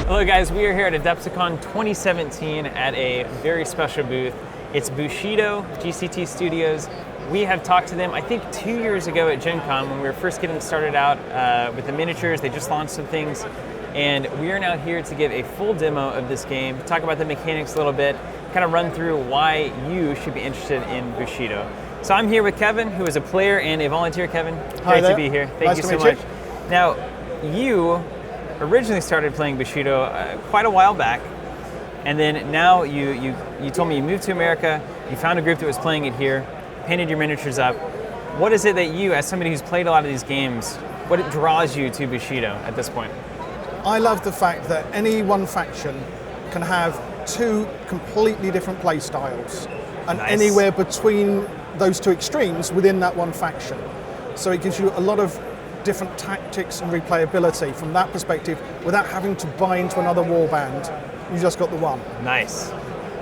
Hello guys, we are here at Adepticon 2017 at a very special booth. It's Bushido, GCT Studios. We have talked to them, I think 2 years ago at Gen Con when we were first getting started out with the miniatures. They just launched some things. And we are now here to give a full demo of this game, talk about the mechanics a little bit, kind of run through why you should be interested in Bushido. So I'm here with Kevin, who is a player and a volunteer. Kevin, great to be here. Thank you so much. Now, you originally started playing Bushido quite a while back, and then now you told me you moved to America, you found a group that was playing it here, painted your miniatures up. What is it that you, as somebody who's played a lot of these games, what draws you to Bushido at this point? I love the fact that any one faction can have two completely different play styles, and anywhere between those two extremes within that one faction. So it gives you a lot of different tactics and replayability from that perspective without having to buy into another warband. You just got the one. Nice.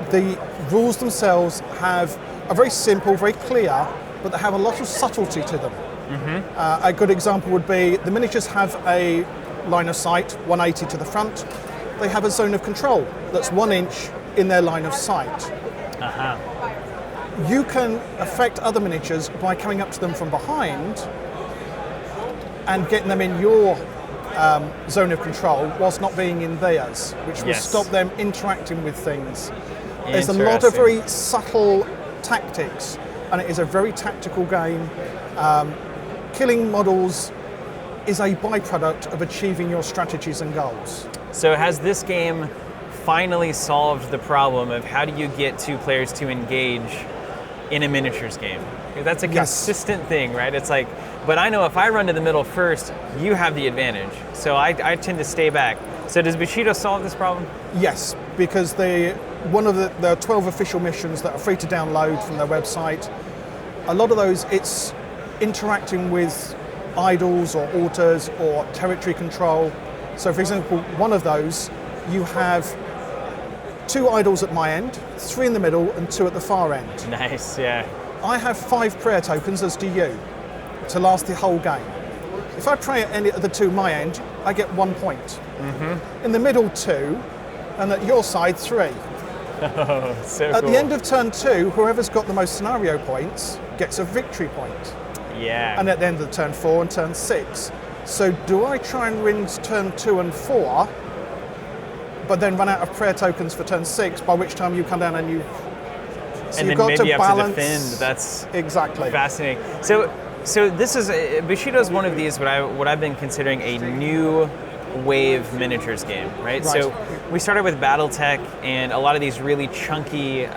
The rules themselves are very simple, very clear, but they have a lot of subtlety to them. Mm-hmm. A good example would be the miniatures have a line of sight 180 to the front. They have a zone of control that's 1 inch in their line of sight. Uh-huh. You can affect other miniatures by coming up to them from behind and getting them in your zone of control whilst not being in theirs, which will stop them interacting with things. There's a lot of very subtle tactics, and it is a very tactical game. Killing models is a byproduct of achieving your strategies and goals. So has this game finally solved the problem of how do you get two players to engage in a miniatures game? That's a consistent thing, right? It's like, but I know if I run to the middle first, you have the advantage. So I tend to stay back. So does Bushido solve this problem? Yes, because one of the 12 official missions that are free to download from their website, a lot of those, it's interacting with idols or altars or territory control. So for example, one of those, you have 2 idols at my end, 3 in the middle, and 2 at the far end. Nice, yeah. I have 5 prayer tokens, as do you, to last the whole game. If I pray at any of the 2 my end, I get 1 point. Mm-hmm. In the middle, 2, and at your side, 3. Oh, so at cool. the end of turn 2, whoever's got the most scenario points gets a victory point. Yeah. And at the end of turn 4 and turn 6. So do I try and win turn 2 and 4, but then run out of prayer tokens for turn 6, by which time you come down and so and then maybe you have to defend. That's exactly fascinating. So this is Bushido is one of these what I've been considering a new wave miniatures game, right? So we started with BattleTech and a lot of these really chunky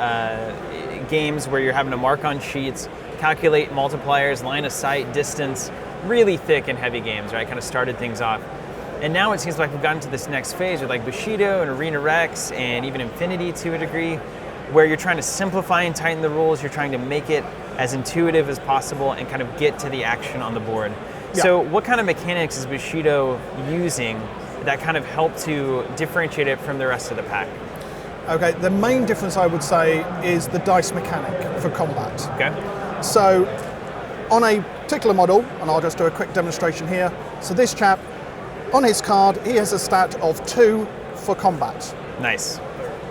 games where you're having to mark on sheets, calculate multipliers, line of sight, distance, really thick and heavy games, right? Kind of started things off. And now it seems like we've gotten to this next phase with like Bushido and Arena Rex and even Infinity to a degree, where you're trying to simplify and tighten the rules, you're trying to make it as intuitive as possible and kind of get to the action on the board. Yeah. So what kind of mechanics is Bushido using that kind of help to differentiate it from the rest of the pack? Okay, the main difference I would say is the dice mechanic for combat. Okay. So on a particular model, and I'll just do a quick demonstration here. So this chap, on his card, he has a stat of 2 for combat. Nice.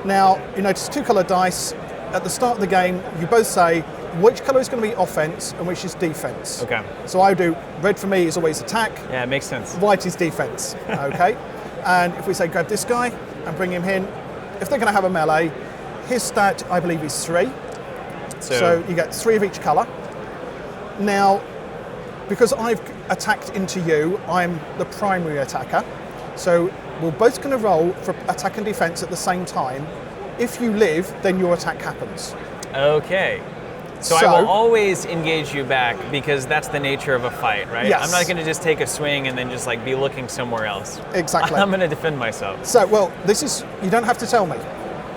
Now, you notice 2 colored dice. At the start of the game, you both say which color is going to be offense and which is defense. Okay. So I do, red for me is always attack. Yeah, it makes sense. White is defense, okay? And if we say grab this guy and bring him in, if they're going to have a melee, his stat, I believe, is 3. So you get 3 of each color. Now, because I've attacked into you, I'm the primary attacker. So we're both going to roll for attack and defense at the same time. If you live, then your attack happens. Okay. So I will always engage you back because that's the nature of a fight, right? Yes. I'm not going to just take a swing and then just like be looking somewhere else. Exactly. I'm going to defend myself. So, well, you don't have to tell me.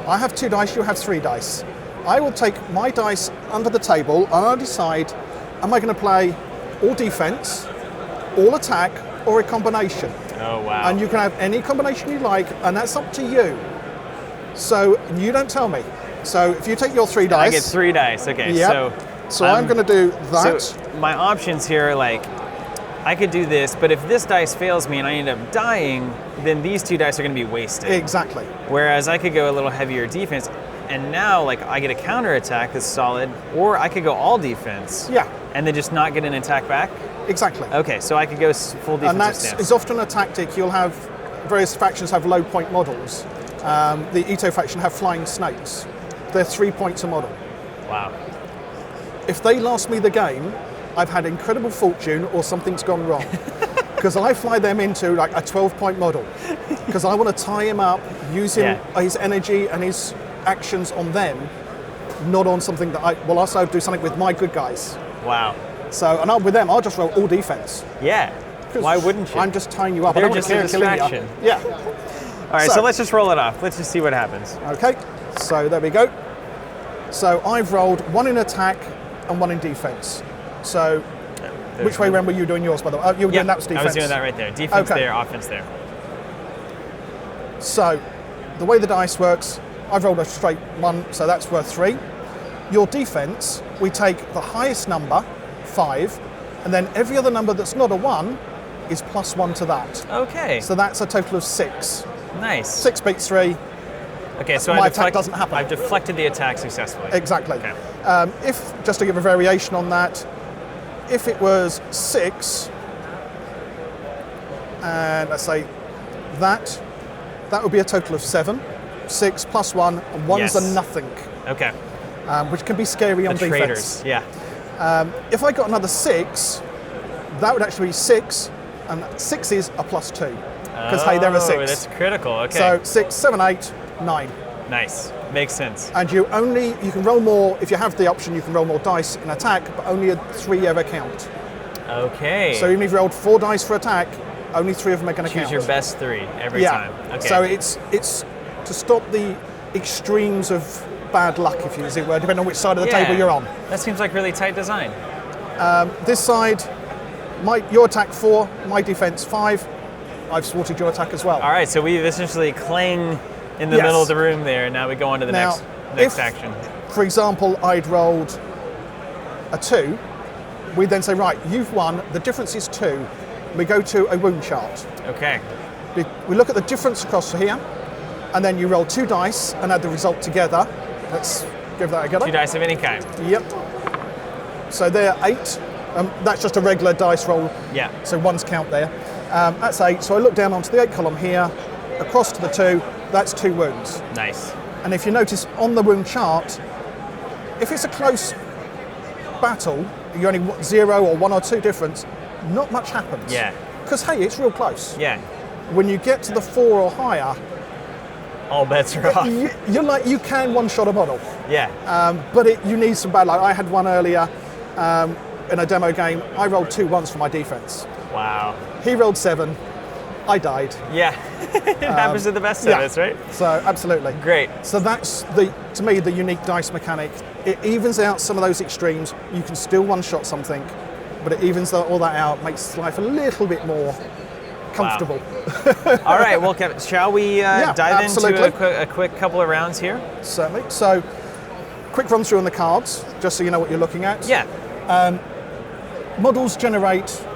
I have 2 dice, you have 3 dice. I will take my dice under the table and I'll decide, am I going to play all defense, all attack, or a combination? Oh, wow. And you can have any combination you like, and that's up to you. So you don't tell me. So if you take your 3 dice... I get 3 dice, okay. Yep. So I'm going to do that. So my options here are like, I could do this, but if this dice fails me and I end up dying, then these 2 dice are going to be wasted. Exactly. Whereas I could go a little heavier defense, and now like I get a counter attack that's solid, or I could go all defense. Yeah. And then just not get an attack back. Exactly. Okay, so I could go full defensive And that stance. is often a tactic. You'll have various factions have low point models. The Ito faction have flying snakes. They're 3 points a model. Wow. If they last me the game, I've had incredible fortune or something's gone wrong. Because I fly them into like a 12-point model. Because I want to tie him up, use his energy and his actions on them, not on something that I will also do something with my good guys. Wow. So, and with them, I'll just roll all defense. Yeah. Why wouldn't you? I'm just tying you up. They're I don't just want a to kill distraction. you. Yeah. All right, so let's just roll it off. Let's just see what happens. Okay, so there we go. So I've rolled 1 in attack and 1 in defense. So which way around were you doing yours, by the way? You were doing that was defense. I was doing that right there. Defense there, offense there. So the way the dice works, I've rolled a straight 1, so that's worth 3. Your defense, we take the highest number, 5, and then every other number that's not a 1 is +1 to that. Okay. So that's a total of 6. Nice. 6 beats 3. Okay, so my attack doesn't happen. I've deflected the attack successfully. Exactly. Okay. If, just to give a variation on that, if it was 6, and let's say that would be a total of 7. 6 plus 1, and 1's a nothing. Okay. Which can be scary on the defense. Traitors, yeah. If I got another 6, that would actually be 6, and 6 is a +2. Because hey, they're a 6. That's critical, okay. So 6, 7, 8, 9. Nice, makes sense. And you can roll more, if you have the option, you can roll more dice in attack, but only a 3 ever count. Okay. So even if you rolled 4 dice for attack, only 3 of them are going to count. Choose your best 3 every time. Okay. So it's to stop the extremes of bad luck, if you use it, depending on which side of the table you're on. That seems like really tight design. This side, your attack 4, my defense 5. I've thwarted your attack as well. All right, so we essentially clang in the middle of the room there, and now we go on to the next action. For example, I'd rolled a 2, we'd then say, right, you've won, the difference is 2. We go to a wound chart. Okay. We look at the difference across here, and then you roll 2 dice and add the result together. Let's give that a go. 2 dice of any kind. Yep. So they're 8. That's just a regular dice roll. Yeah. So 1's count there. That's 8. So I look down onto the 8 column here, across to the 2. That's 2 wounds. Nice. And if you notice on the wound chart, if it's a close battle, you're only 0 or 1 or 2 difference, not much happens. Yeah. Because hey, it's real close. Yeah. When you get to the 4 or higher, all bets are off. You're like, you can one-shot a model. Yeah. But you need some bad luck. I had one earlier in a demo game. I rolled 2 1s for my defense. Wow. He rolled 7. I died. Yeah. It happens to the best of us, right? So absolutely. Great. So that's to me, the unique dice mechanic. It evens out some of those extremes. You can still one-shot something, but it evens all that out, makes life a little bit more comfortable. Wow. All right, well, Kevin, shall we dive into a quick couple of rounds here? Certainly. So, quick run through on the cards, just so you know what you're looking at. Yeah. Models generate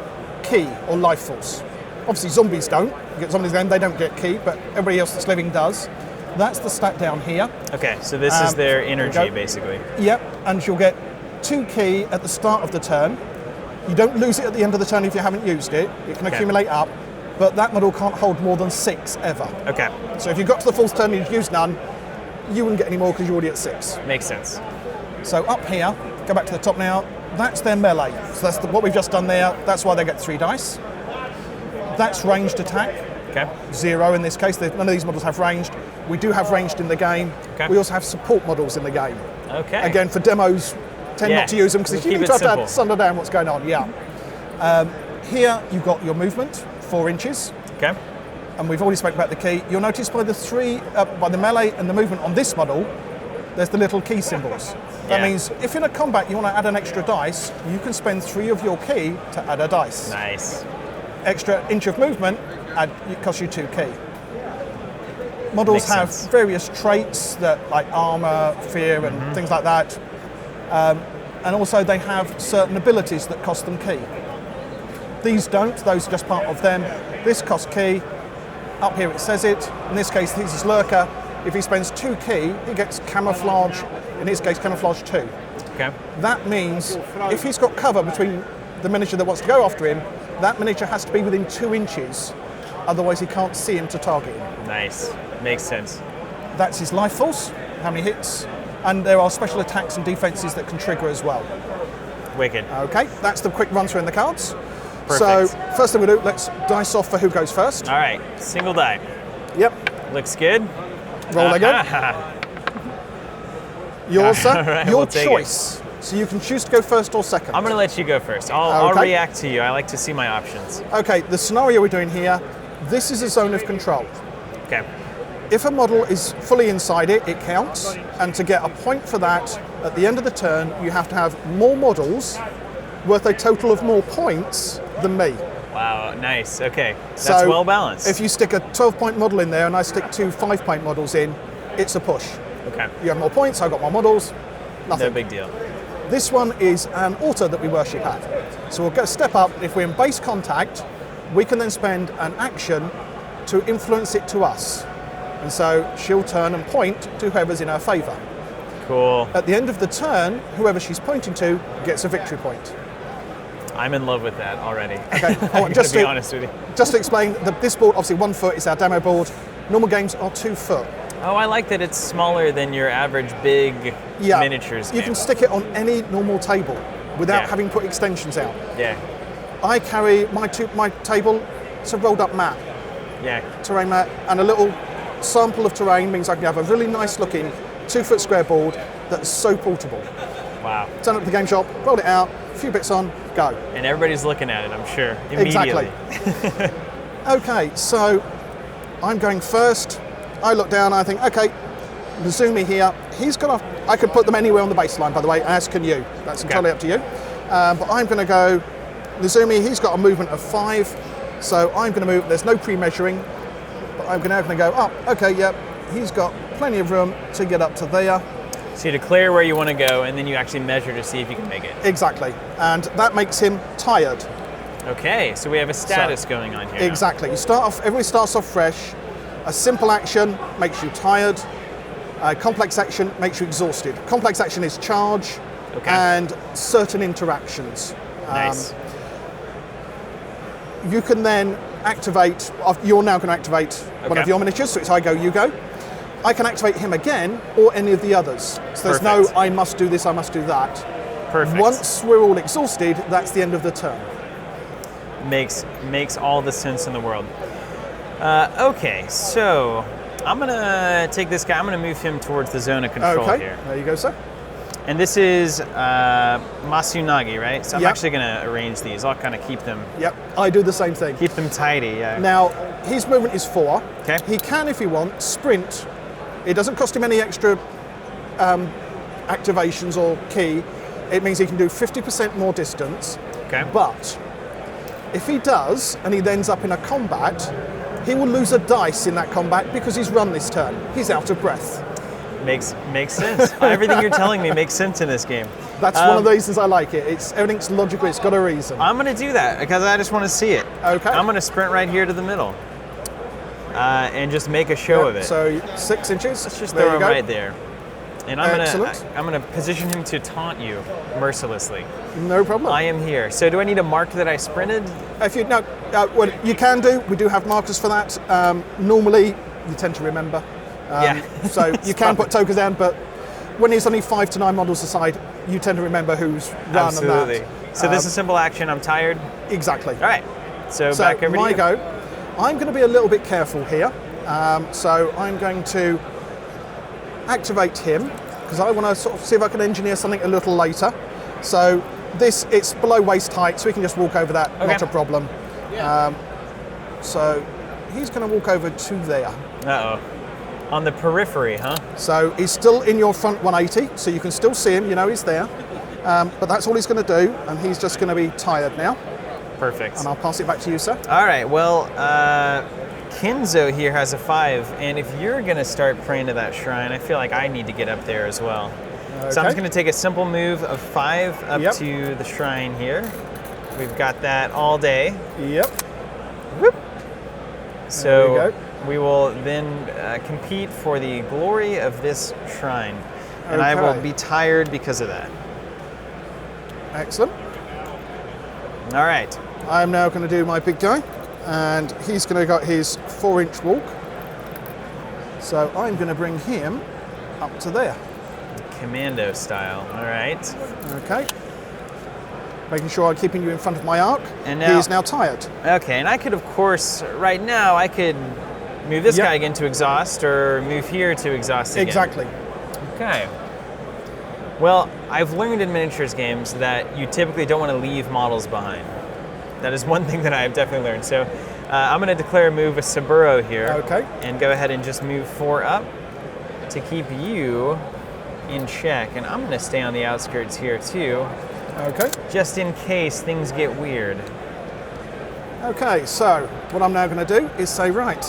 ki or life force. Obviously, zombies don't. You get zombies then, they don't get ki, but everybody else that's living does. That's the stat down here. Okay, so this is their energy, basically. Yep, and you'll get 2 ki at the start of the turn. You don't lose it at the end of the turn if you haven't used it. It can accumulate up, but that model can't hold more than 6 ever. Okay. So if you got to the 4th turn and you'd used none, you wouldn't get any more because you're already at 6. Makes sense. So up here, go back to the top now, that's their melee. So that's what we've just done there. That's why they get 3 dice. That's ranged attack. Okay. 0 in this case. None of these models have ranged. We do have ranged in the game. Okay. We also have support models in the game. Okay. Again, for demos, tend not to use them because you need to understand what's going on. Yeah. Here you've got your movement, 4 inches. Okay. And we've already spoken about the ki. You'll notice by the melee and the movement on this model, there's the little ki symbols. That means if in a combat you want to add an extra dice, you can spend 3 of your ki to add a dice. Nice. Extra inch of movement, it costs you 2 ki. Models have various traits that, like armor, fear, and things like that. And also they have certain abilities that cost them ki. These don't, those are just part of them. This costs key. Up here it says it. In this case, this is lurker. If he spends 2 key, he gets camouflage. In his case, camouflage 2. Okay. That means if he's got cover between the miniature that wants to go after him, that miniature has to be within 2 inches. Otherwise, he can't see him to target him. Nice. Makes sense. That's his life force, how many hits. And there are special attacks and defenses that can trigger as well. Wicked. Okay, that's the quick run through in the cards. Perfect. So, first thing we do, let's dice off for who goes first. All right. Single die. Yep. Looks good. Roll again. Yours, sir. Right, Your we'll take choice. So you can choose to go first or second. I'm going to let you go first. I'll Okay. react to you. I like to see my options. Okay, the scenario we're doing here, this is a zone of control. Okay. If a model is fully inside it, it counts. And to get a point for that, at the end of the turn, you have to have more models worth a total of more points than me. Wow, nice. Okay. That's So well balanced. If you stick a 12-point model in there and I stick 2 5-point models in, it's a push. Okay. You have more points, I've got more models, nothing. No big deal. This one is an altar that we worship at. So we'll go step up. If we're in base contact, we can then spend an action to influence it to us. And so she'll turn and point to whoever's in her favour. Cool. At the end of the turn, whoever she's pointing to gets a victory point. I'm in love with that already. Okay, I'm just to be to- honest with you. Just to explain, this board, obviously 1 foot is our demo board. Normal games are 2 foot. Oh, I like that it's smaller than your average big miniatures You game. can stick it on any normal table without Yeah. having put extensions out. Yeah. I carry my table, it's a rolled up mat, Yeah. terrain mat, and a little sample of terrain means I can have a really nice looking 2 foot square board that's so portable. Wow. Turn up to the game shop, roll it out, a few bits on, go. And everybody's looking at it, I'm sure, immediately. Exactly. Okay, so I'm going first. I look down, I think, okay, Nazumi here, he's got a, I could put them anywhere on the baseline, by the way, as can you. That's entirely up to you. But I'm going to go, Nazumi, he's got a movement of 5, so I'm going to move, there's no pre-measuring, but I'm now going to go up. Okay, yep, he's got plenty of room to get up to there. So you declare where you want to go, and then you actually measure to see if you can make it. Exactly, and that makes him tired. Okay, so we have a status going on here. Exactly, you start off, everybody starts off fresh. A simple action makes you tired. A complex action makes you exhausted. Complex action is charge and certain interactions. Nice. You can then activate, you're now going to activate one of your miniatures, so it's I go, you go. I can activate him again or any of the others. So there's no, I must do this, I must do that. Perfect. Once we're all exhausted, that's the end of the turn. Makes all the sense in the world. Okay, so I'm gonna take this guy. I'm gonna move him towards the zone of control here. There you go, sir. And this is Masunagi, right? So I'm actually gonna arrange these. I'll kind of keep them. Yep, I do the same thing. Keep them tidy. Yeah. Now his movement is 4. Okay. He can, if he wants, sprint. It doesn't cost him any extra activations or key. It means he can do 50% more distance. Okay. But if he does, and he ends up in a combat, he will lose a dice in that combat because he's run this turn. He's out of breath. Makes sense. Everything you're telling me makes sense in this game. That's one of the reasons I like it. Everything's logical. It's got a reason. I'm gonna do that because I just want to see it. Okay. I'm gonna sprint right here to the middle and just make a show of it. So 6 inches. Let's just there throw you him go. right there. And I'm Excellent. gonna position him to taunt you mercilessly. No problem. I am here. So do I need to mark that I sprinted? If you what you can do, we do have markers for that. Normally, you tend to remember. So you can put tokens down, but when there's only 5 to 9 models aside, you tend to remember who's run Absolutely. and that. So this is a simple action. I'm tired. Exactly. All right. So back over to my you. go. I'm going to be a little bit careful here. So I'm going to activate him because I want to sort of see if I can engineer something a little later. So it's below waist height, so we can just walk over that, not a problem. So he's going to walk over to there. Uh-oh. On the periphery, huh? So he's still in your front 180, so you can still see him, you know he's there. But that's all he's going to do, and he's just going to be tired now. Perfect. And I'll pass it back to you, sir. All right, well, Kinzo here has a 5, and if you're going to start praying to that shrine, I feel like I need to get up there as well. So I'm just going to take a simple move of 5 up to the shrine here. We've got that all day. Yep. Whoop. There So we go. we will then compete for the glory of this shrine. And I will Okay. be tired because of that. Excellent. All right. I'm now going to do my big guy, and he's going to got his 4-inch walk. So I'm going to bring him up to there. Commando style. All right. Okay. Making sure I'm keeping you in front of my arc. And now- He's now tired. Okay, and I could, of course, right now, I could move this Yep. guy again to exhaust or move here to exhaust again. Exactly. Okay. Well, I've learned in miniatures games that you typically don't want to leave models behind. That is one thing that I've definitely learned. So I'm going to declare a move with Saburo here. Okay. And go ahead and just move 4 up to keep you in check. And I'm going to stay on the outskirts here too, Okay. just in case things get weird. Okay, so what I'm now going to do is say, right,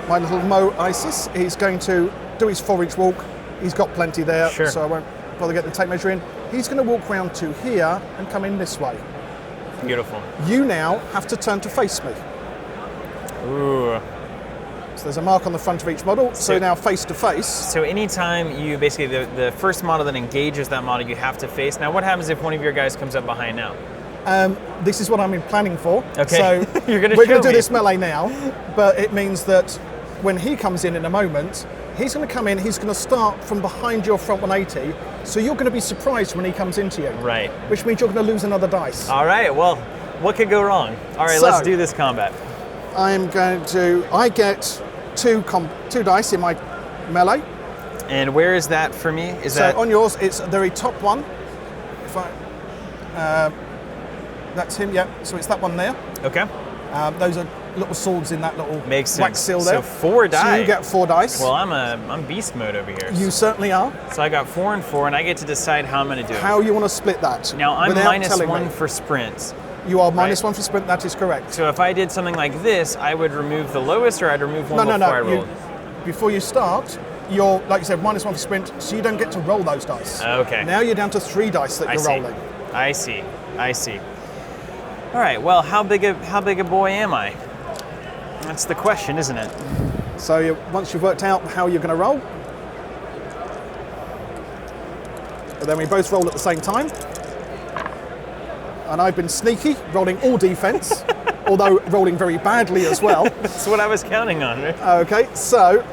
my little Mo Isis, he's going to do his 4-inch walk. He's got plenty there, Sure. so I won't bother getting the tape measure in. He's going to walk round to here and come in this way. Beautiful. You now have to turn to face me. Ooh. So there's a mark on the front of each model, so So- now face to face. So anytime you basically, the first model that engages that model, you have to face. Now what happens if one of your guys comes up behind now? This is what I'm planning for. Okay. So You're gonna we're show going to do me. this melee now, but it means that when he comes in a moment, he's going to come in, he's going to start from behind your front 180, so you're going to be surprised when he comes into you. Right. Which means you're going to lose another dice. All right, well, what could go wrong? All right, So- let's do this combat. I get two dice in my melee. And where is that for me? Is So that on yours, it's the very top one. If that's him, yeah. So it's that one there. okay? Those are little swords in that little Makes wax sense. seal there. So 4 die. So you get 4 dice. Well, I'm beast mode over here. You certainly are. So I got 4 and 4, and I get to decide how I'm going to do it. How you want to split that? Now I'm without minus telling 1 me. for sprints. You are minus right? 1 for sprint. That is correct. So if I did something like this, I would remove the lowest, or I'd remove one No. before I rolled. Before you start, you're like you said, minus 1 for sprint, so you don't get to roll those dice. Okay. Now you're down to 3 dice that I you're see. rolling. I see. All right. Well, how big a boy am I? That's the question, isn't it? So once you've worked out how you're going to roll, and then we both roll at the same time. And I've been sneaky, rolling all defense, although rolling very badly as well. That's what I was counting on. Right? Okay, so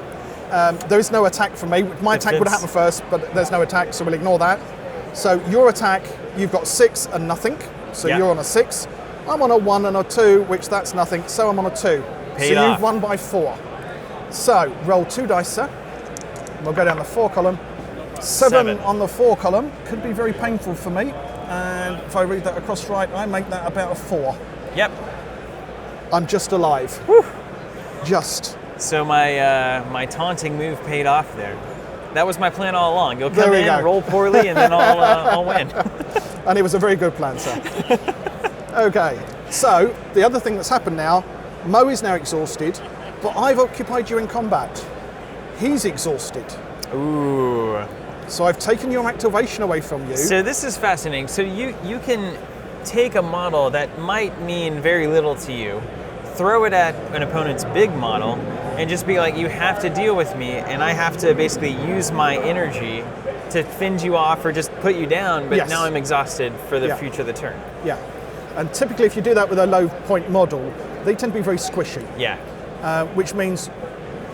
there is no attack from me. My attack would it's- happen first, but there's no attack, so we'll ignore that. So your attack, you've got 6 and nothing, so Yeah. you're on a 6. I'm on a 1 and a 2, which that's nothing, so I'm on a 2. Paid so off. you've won by 4. So roll 2 dice, sir. We'll go down the 4 column. 7 on the 4 column could be very painful for me. And if I read that across right, I make that about a 4. Yep. I'm just alive. Just. So my taunting move paid off there. That was my plan all along. You'll There come we in, go. roll poorly, and then I'll win. And it was a very good plan, sir. Okay, so the other thing that's happened now, Mo is now exhausted, but I've occupied you in combat. He's exhausted. Ooh. So I've taken your activation away from you. So this is fascinating. So you can take a model that might mean very little to you, throw it at an opponent's big model, and just be like, you have to deal with me, and I have to basically use my energy to fend you off or just put you down, but Yes. now I'm exhausted for the Yeah. future of the turn. Yeah. And typically if you do that with a low point model, they tend to be very squishy, Yeah. which means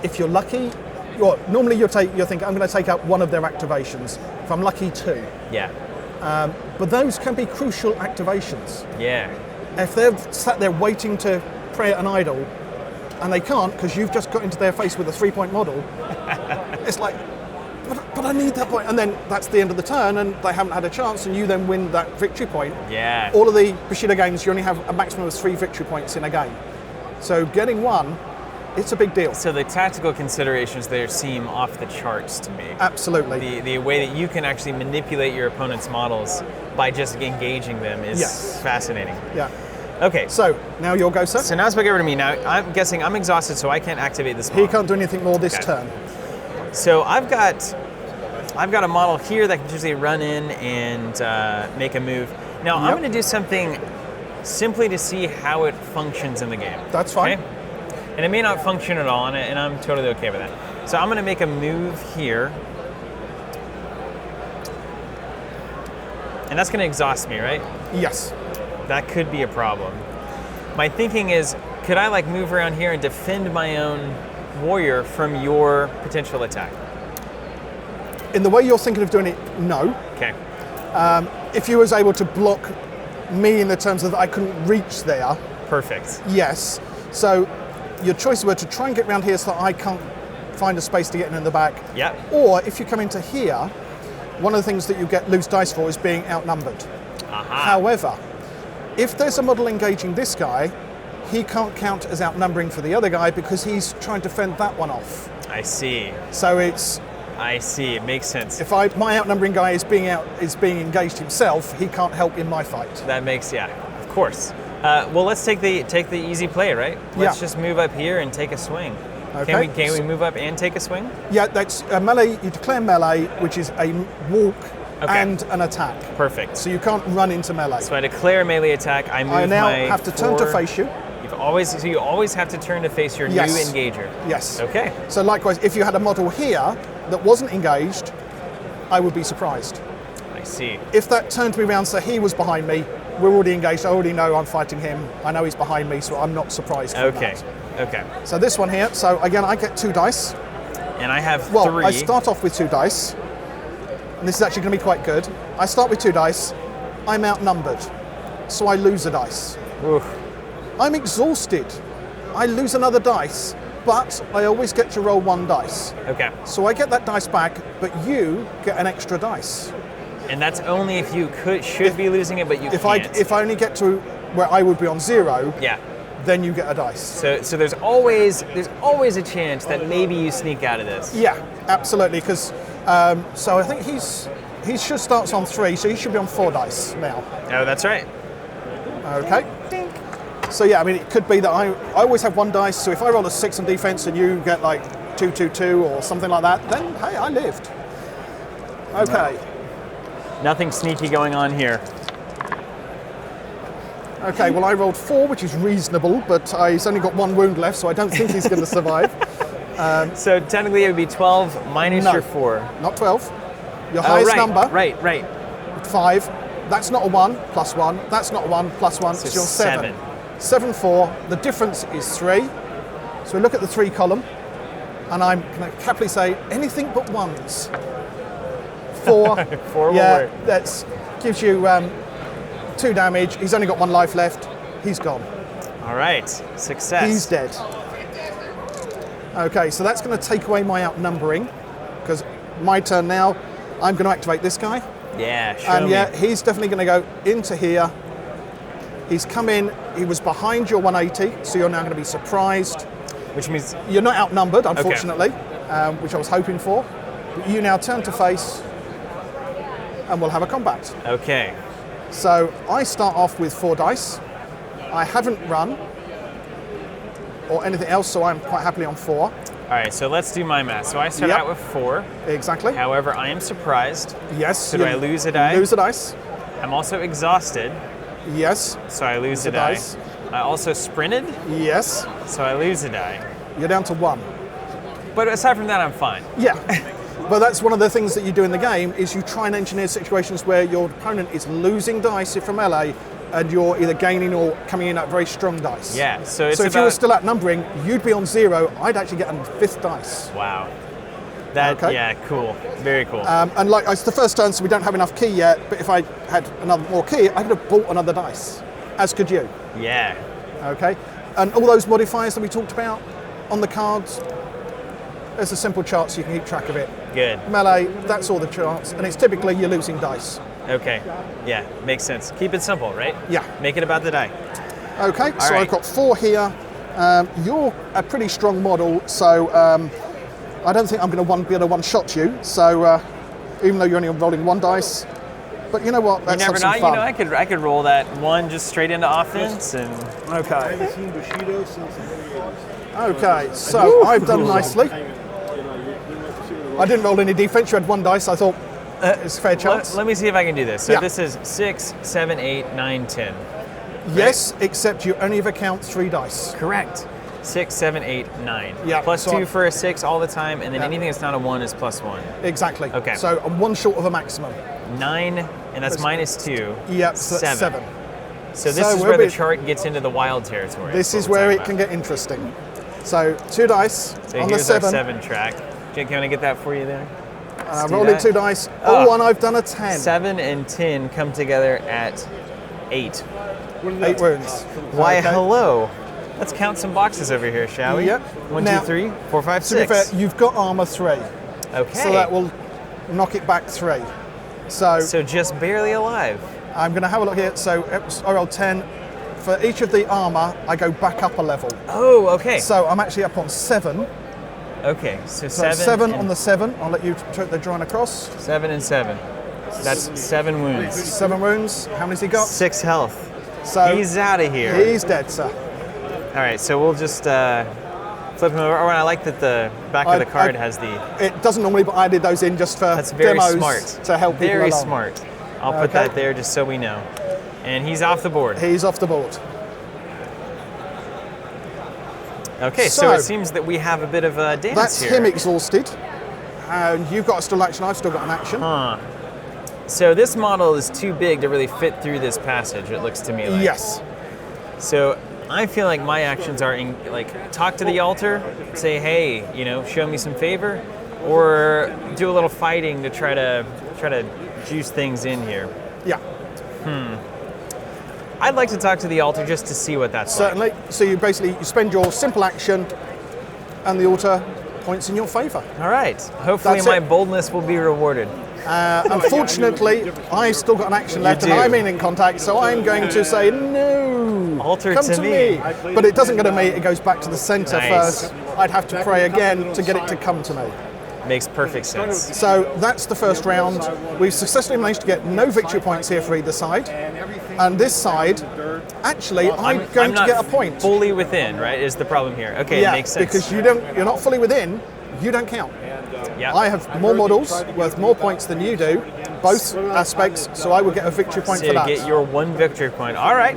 if you're lucky, normally you'll think, I'm going to take out one of their activations. If I'm lucky, 2. Yeah. But those can be crucial activations. Yeah. If they've sat there waiting to pray at an idol, and they can't because you've just got into their face with a 3-point model, it's like, but I need that point. And then that's the end of the turn, and they haven't had a chance, and you then win that victory point. Yeah. All of the Bushido games, you only have a maximum of 3 victory points in a game. So getting 1, it's a big deal. So the tactical considerations there seem off the charts to me. Absolutely. The way that you can actually manipulate your opponent's models by just engaging them is Yes. fascinating. Yeah. Okay, So now your go, sir. so now it's back over to me. Now I'm guessing I'm exhausted, so I can't activate this He model. can't do anything more this Okay. turn. So I've got a model here that can usually run in and make a move. Now, I'm going to do something simply to see how it functions in the game. That's fine. Okay? And it may not function at all, and I'm totally okay with that. So I'm going to make a move here. And that's going to exhaust me, right? Yes. That could be a problem. My thinking is, could I like move around here and defend my own warrior from your potential attack? In the way you're thinking of doing it, no. Okay. If you was able to block me in the terms of that I couldn't reach there, Perfect. yes. So your choices were to try and get around here so that I can't find a space to get in the back. Yep. Or if you come into here, one of the things that you get lose dice for is being outnumbered. Aha. However, if there's a model engaging this guy, he can't count as outnumbering for the other guy because he's trying to fend that one off. I see. So it's, I see. It makes sense. if my outnumbering guy is being engaged himself, he can't help in my fight. That makes, yeah, of course. Well, let's take the easy play, right? Let's just move up here and take a swing. Okay. Can we move up and take a swing? Yeah, that's a melee. You declare melee, which is a walk and an attack. Perfect. So you can't run into melee. So I declare melee attack. I move I now my have to turn to face you. You always have to turn to face your Yes. new engager. Yes. Okay. So likewise, if you had a model here that wasn't engaged, I would be surprised. I see. If that turned me around so he was behind me, we're already engaged, I already know I'm fighting him, I know he's behind me, so I'm not surprised from Okay. that. Okay. So this one here, so again, I get 2 dice. And I have Well, 3. I start off with 2 dice, and this is actually going to be quite good. I start with 2 dice, I'm outnumbered, so I lose a dice. Oof. I'm exhausted, I lose another dice, but I always get to roll 1 dice. Okay. So I get that dice back, but you get an extra dice. And that's only if you should be losing it, but you If can't. I only get to where I would be on 0, Yeah. then you get a dice. So there's always a chance that maybe you sneak out of this. Yeah, absolutely. Because so I think he should starts on 3, so he should be on 4 dice now. Oh, that's right. Okay. So yeah, I mean, it could be that I always have 1 dice. So if I roll a 6 on defense and you get like 2, 2, 2 or something like that, then hey, I lived. Okay. Nothing sneaky going on here. Okay. Well, I rolled 4, which is reasonable, but he's only got 1 wound left, so I don't think he's going to survive. So technically it would be 12 minus No. your 4. Not 12. Your Oh, highest right, number. Right. 5. That's not a 1 plus 1. That's not a 1 plus 1. So It's your 7. 7. 7, 4. The difference is 3. So we look at the 3 column, and I'm going to happily say anything but 1s. 4. 4 will yeah, work. that gives you 2 damage. He's only got 1 life left. He's gone. All right. Success. He's dead. Okay, so that's going to take away my outnumbering, because my turn now. I'm going to activate this guy. Yeah, show And me. yeah, he's definitely going to go into here. He's come in, he was behind your 180, so you're now going to be surprised. Which means, You're not outnumbered, unfortunately, which I was hoping for. But you now turn to face, and we'll have a combat. okay. So I start off with 4 dice. I haven't run or anything else, so I'm quite happily on 4. All right, so let's do my math. So I start Yep. out with 4. Exactly. However, I am surprised. Yes. So do I lose a die? Lose a dice. I'm also exhausted, Yes. so I lose a a die. dice. I also sprinted, Yes. so I lose a die. You're down to 1. But aside from that, I'm fine. Yeah. But that's one of the things that you do in the game is you try and engineer situations where your opponent is losing dice from melee and you're either gaining or coming in at very strong dice. Yeah, so it's So if you were about- still outnumbering, you'd be on 0, I'd actually get a 5th dice. Wow. That, Okay. yeah, cool. Very cool. And like, it's the first turn, so we don't have enough key yet, but if I had more key, I could have bought another dice, as could you. yeah. Okay? And all those modifiers that we talked about on the cards, there's a simple chart so you can keep track of it. Good. Melee, that's all the charts, and it's typically you're losing dice. Okay. Yeah, makes sense. Keep it simple, right? Yeah. Make it about the die. Okay, so right. I've got 4 here. You're a pretty strong model, so I don't think I'm going to be able to one-shot you. So even though you're only rolling 1 dice, but you know what? You Let's never have know. some fun. I could roll that 1 just straight into offense and Okay. I haven't seen Bushido since the early 80s. Okay, so I've done nicely. I didn't roll any defense. You had 1 dice. I thought It's a fair chance. Let me see if I can do this. So Yeah. this is 6, 7, 8, 9, 10. Yes, except you only ever count 3 dice. Correct. 6, 7, 8, 9. Yeah, Plus so 2 I'm- for a 6 all the time, and then anything that's not a 1 is plus 1. Exactly. Okay. So I'm 1 short of a maximum. 9, and that's minus 2. Yep, so that's 7. So this So is we're where the bit- chart gets into the wild territory. This That's is what we're where it talking can get interesting. So 2 dice So on the here's our 7. 7 track. Jake, can I get that for you there? Let's do Rolling that. 2 dice. Ah. Oh, and I've done a 10. 7 and 10 come together at 8. 8 wounds. Why, Okay. hello. Let's count some boxes over here, shall we? Yep. 1, Now, 2, 3, 4, 5, To be 6. fair, you've got armor 3, Okay. so that will knock it back 3. So So just barely alive. I'm going to have a look here. So I rolled 10. For each of the armor, I go back up a level. Oh, okay. So I'm actually up on 7. Okay, so So 7. 7 and on the 7. I'll let you take the drawing across. 7 and 7. That's 7 wounds. 7 wounds. How many's he got? 6 health. So He's out of here. he's dead, sir. All right, so we'll just flip him over. Oh, and I like that the back of the card has the. It doesn't normally, but I did those in just for That's very demos smart. to help people Very along. smart. I'll put Okay. that there just so we know. And he's off the board. He's off the board. Okay, so So- it seems that we have a bit of a dance That's here. him exhausted. And you've got a still action. I've still got an action. Huh. So this model is too big to really fit through this passage, it looks to me like. Yes. So I feel like my actions are like talk to the altar, say, hey, show me some favor, or do a little fighting to try to juice things in here. Yeah. I'd like to talk to the altar just to see what that's Certainly. So you spend your simple action, and the altar points in your favour. like. All right. Hopefully That's my it. boldness will be rewarded. Unfortunately, I've still got an action left, and do. I'm in contact, so I'm going to say no. Altar Come to to me. me. But it doesn't go to me. It goes back to the centre Nice. first. I'd have to pray again to get it to come to me. Makes perfect sense. So that's the first round. We've successfully managed to get no victory points here for either side. And this side, actually, I'm going to not get a point. fully within, right? Is the problem here? Okay, Yeah, makes sense. because you're not fully within. You don't count. yeah. I have more models worth more points than you do, both aspects. So I will get a victory point So for that. get your 1 victory point. All right.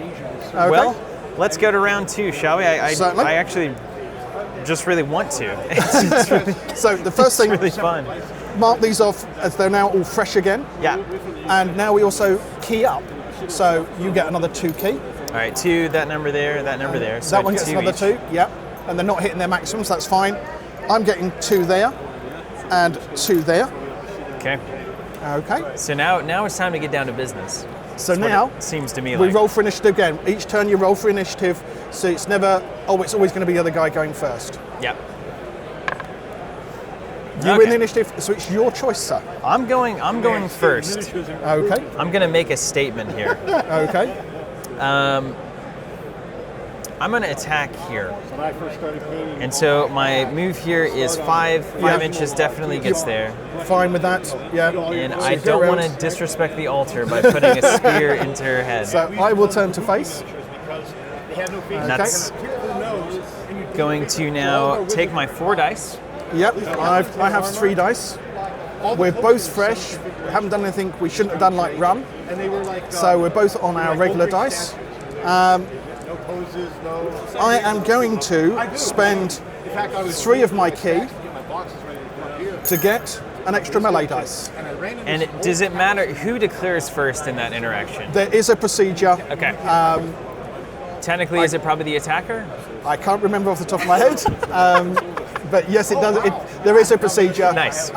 Well, let's go to round 2, shall we? Certainly. I actually just really want to. It's really, So the first thing, really fun. mark these off as they're now all fresh again. Yeah. And now we also key up. So you get another 2 key. All right, 2, that number there, that number there. So That one gets 2 another each. 2, yeah. And they're not hitting their maximums, that's fine. I'm getting 2 there and 2 there. Okay. Okay. So now it's time to get down to business. So That's what now it seems to me we like. roll for initiative again. Each turn you roll for initiative, so it's never, it's always going to be the other guy going first. Yeah. You Okay. win the initiative, so it's your choice, sir. I'm going first. Okay, I'm going to make a statement here. okay. I'm going to attack here. When I first started painting, And so my move here is 5 inches definitely gets there. Fine with that, yeah. And So I go don't want around. to disrespect the altar by putting a spear into her head. So I will turn to face. they had no features. And that's going to now take my 4 dice. Yep, I have 3 dice. We're both fresh. We haven't done anything we shouldn't have done, like run. And they were like, So we're both on our regular dice. no poses, no. I am going to spend In fact, I was 3 of my key get my boxes ready to come up here, to get an extra melee dice. and I ran into And does it matter who declares first in that interaction? There is a procedure. Okay. Technically, is it probably the attacker? I can't remember off the top of my head, but yes, it does. There is a procedure. Nice.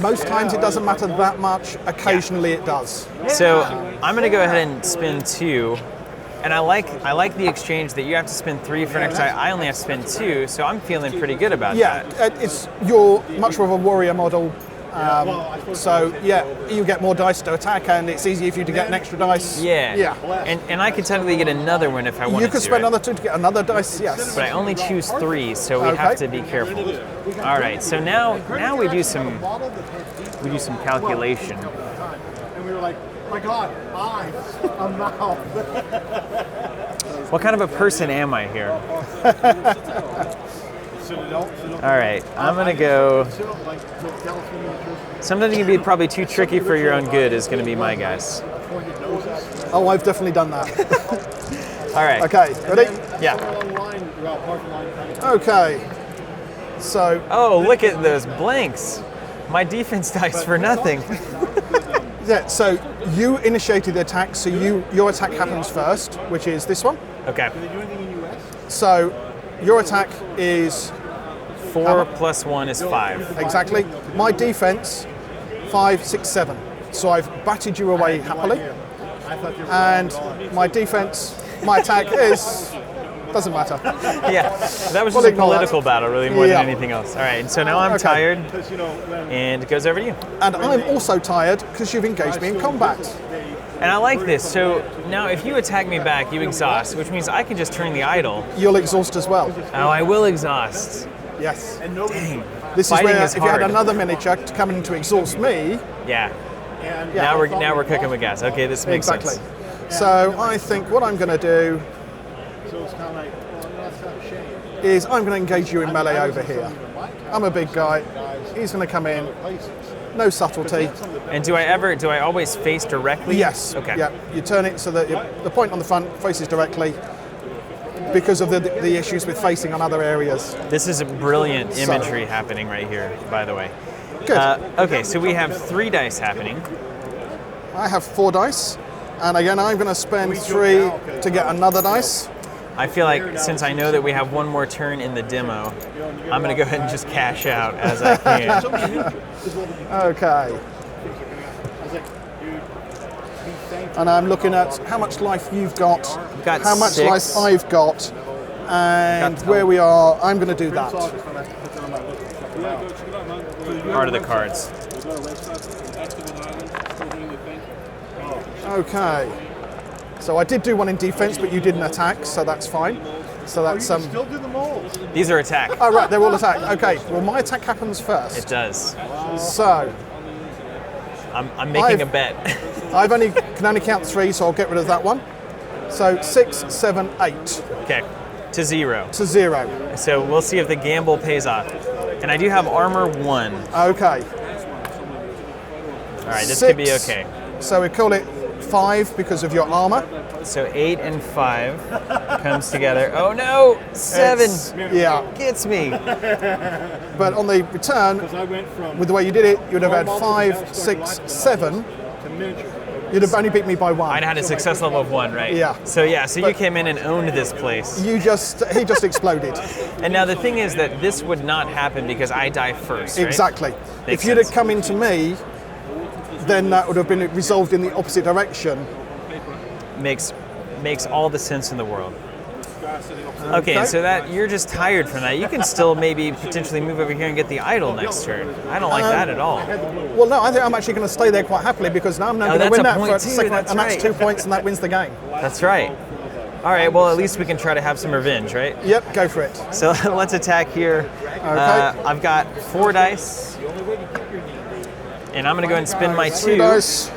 Most times it doesn't matter that much. Occasionally it does. So I'm going to go ahead and spend 2. And I like the exchange that you have to spend 3 for an extra. I only have to spend 2, so I'm feeling pretty good about Yeah, that. you're much more of a warrior model. So yeah, you get more dice to attack, and it's easier for you to get an extra dice. Yeah. Yeah. And I could technically get another one if I wanted You could to. spend right? another 2 to get another dice. Yes. But I only choose 3, so we Okay. have to be careful. All right. So now we do some calculation. and we were like, oh my God, eyes, a mouth. What kind of a person am I here? All right, I'm gonna go. Something that can be probably too tricky for your own good is gonna be my guess. Oh, I've definitely done that. All right. Okay, ready? Yeah. Okay. So, Oh, look at those blanks. My defense dice for nothing. yeah, so you initiated the attack, so your attack happens first, which is this one. Okay. So, your attack is 4 plus 1 is 5. exactly. My defense, 5, 6, 7. So I've batted you away happily. And my defense, my attack is, doesn't matter. Yeah, that was just We'll a ignore political battle, really, more Yeah. than anything else. All right, and so now I'm Okay. tired, and it goes over to you. And I'm also tired because you've engaged me in combat. And I like this. So now if you attack me back, you exhaust, which means I can just turn the idol. You'll exhaust as well. Oh, I will exhaust. Yes. Dang. This is Fighting where is if you had hard. another miniature to come in to exhaust me, Yeah. yeah, Now we're cooking with gas. Okay, this makes exactly. sense. So I think what I'm going to do is I'm going to engage you in melee over here. I'm a big guy. He's going to come in. No subtlety. And do I always face directly? Yes. Okay. Yeah. You turn it so that the point on the front faces directly because of the issues with facing on other areas. This is a brilliant imagery happening right here, by the way. Good. Okay, so we have 3 dice happening. I have 4 dice. And again, I'm going to spend 3 to get another dice. I feel like since I know that we have one more turn in the demo, I'm going to go ahead and just cash out as I can. Okay. And I'm looking at how much life you've got, Got how much 6. life I've got, and Got where we are. I'm going to do that. Part of the cards. Okay. So I did do one in defense, but you didn't attack, so that's fine. So that's Still do the mold. These are attack. Oh right, they're all attack. Okay. Well, my attack happens first. It does. So I'm making a bet. I've can only count 3, so I'll get rid of that one. So 6, 7, 8 Okay, to 0. to 0. So we'll see if the gamble pays off. And I do have armor 1. Okay. All right, this 6. could be okay. So we call it 5 because of your armor. So 8 and 5 comes together. Oh no, 7 Yeah. gets me. But on the return, I went from with the way you did it, you'd have had 5, 6, 7. to miniature. You'd have only beat me by 1. I'd had a success level of 1, right? Yeah. So you came in and owned this place. He just exploded. And now the thing is that this would not happen because I die first, right? Exactly. Makes If you'd sense. have come into me, then that would have been resolved in the opposite direction. Makes all the sense in the world. Okay, so that you're just tired from that. You can still maybe potentially move over here and get the idol next turn. I don't like that at all. Well, no, I think I'm actually going to stay there quite happily because now I'm now Oh, going to that's win a that point for a too, second, that's and that's right. 2 points, and that wins the game. That's right. All right, well, at least we can try to have some revenge, right? Yep, go for it. So let's attack here. I've got 4 dice. And I'm going to go ahead and spin my 3 2 dice.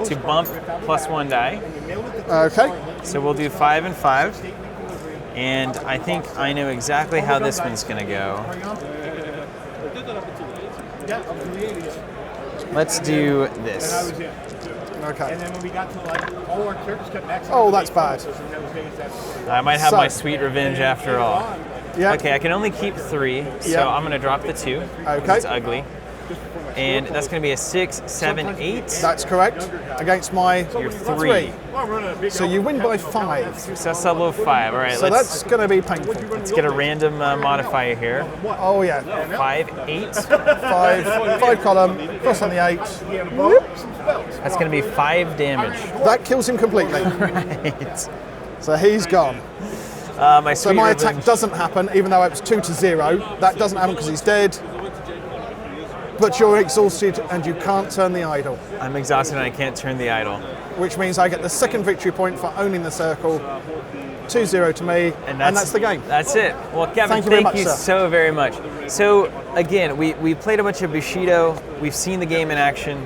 to bump plus 1 die. Okay. So we'll do 5 and 5. And I think I know exactly how this one's going to go. Let's do this. Okay. And then when we got to like all our characters kept next. Oh, that's bad. I might have So- my sweet revenge after all. Yeah. Okay, I can only keep 3, so Yeah. I'm going to drop the 2. 'cause Okay. It's ugly. And that's going to be a 6, 7, 8. That's correct. Against my You're 3. So you win by 5. Success level of 5. All right, So let's that's going to be painful. get a random modifier here. Oh yeah. 5, 8. 5 column, cross on the 8. That's going to be 5 damage. That kills him completely. Right. So he's gone. My So sweet my revenge. attack doesn't happen, even though it was 2 to 0. That doesn't happen because he's dead. But you're exhausted and you can't turn the idol, I'm exhausted and I can't turn the idol. which means I get the second victory point for owning the circle. 2-0 to me, and that's the game. That's it. Well, Kevin, Thank you very much, you sir. so very much. So, again, we played a bunch of Bushido. We've seen the game in action.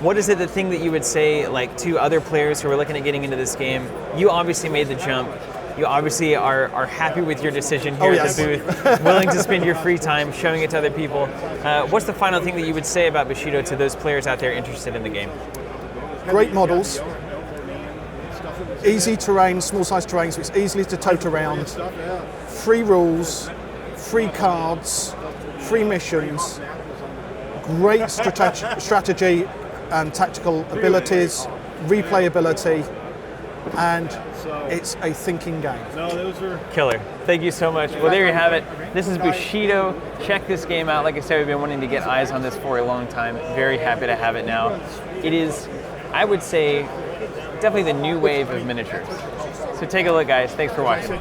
What is it, the thing that you would say, like, to other players who are looking at getting into this game? You obviously made the jump. You obviously are happy with your decision here Oh, at yes. the booth, willing to spend your free time showing it to other people. What's the final thing that you would say about Bushido to those players out there interested in the game? Great models, easy terrain, small size terrain, so it's easily to tote around. Free rules, free cards, free missions, great strategy and tactical abilities, replayability, and it's a thinking game. Killer. Thank you so much. Well, there you have it. This is Bushido. Check this game out. Like I said, we've been wanting to get eyes on this for a long time. Very happy to have it now. It is, I would say, definitely the new wave of miniatures. So take a look, guys. Thanks for watching.